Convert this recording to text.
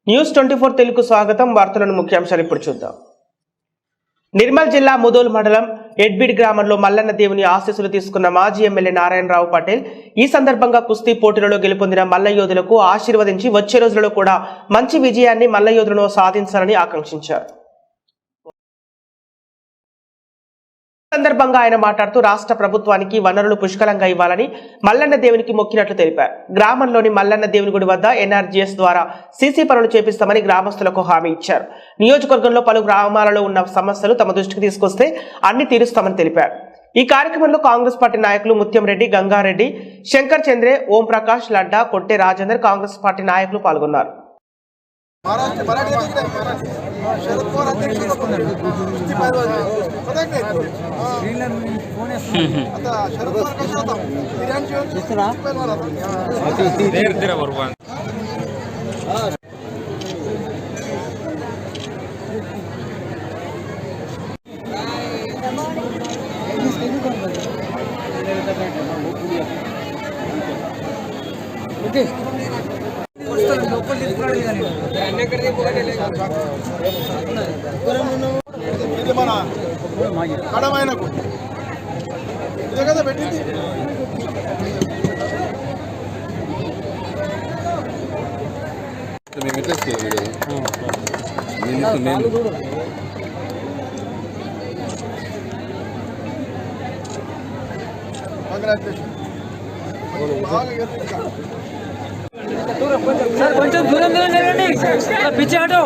News 24 Telugu స్వాగతం. వార్తలను ముఖ్యాంశాలు ఇప్పుడు చూద్దాం. నిర్మల్ జిల్లా ముదోల్ మండలం ఎడ్బిడ్ గ్రామంలో మల్లన్న దేవుని ఆశీస్సులు తీసుకున్న మాజీ ఎమ్మెల్యే నారాయణరావు పటేల్ ఈ సందర్భంగా కుస్తీ పోటీలలో గెలుపొందిన మల్ల యోధులకు ఆశీర్వదించి వచ్చే రోజులలో కూడా మంచి విజయాన్ని మల్ల యోధులను సాధించాలని ఆకాంక్షించారు. సందర్భంగా ఆయన మాట్లాడుతూ రాష్ట్ర ప్రభుత్వానికి వనరులు పుష్కలంగా ఇవ్వాలని మల్లన్న దేవునికి మొక్కినట్లు తెలిపారు. గ్రామంలోని మల్లన్న దేవుని గుడి వద్ద ఎన్ఆర్జీఎస్ ద్వారా సీసీ పనులు చేపిస్తామని గ్రామస్తులకు హామీ ఇచ్చారు. నియోజకవర్గంలో పలు గ్రామాలలో ఉన్న సమస్యలు తమ దృష్టికి తీసుకొస్తే అన్ని తీరుస్తామని తెలిపారు. ఈ కార్యక్రమంలో కాంగ్రెస్ పార్టీ నాయకులు ముత్యం రెడ్డి, గంగారెడ్డి, శంకర్ చంద్రే, ఓం ప్రకాష్, లడ్డా, కొట్టే రాజేందర్, కాంగ్రెస్ పార్టీ నాయకులు పాల్గొన్నారు. ఇది మన కడమైనకు ఇదే కదా పెట్టింది. మేము ఎట్లా కంగ్రాచులేషన్. కొంచెం దూరం జరగండి, పిచ్చి ఆటో.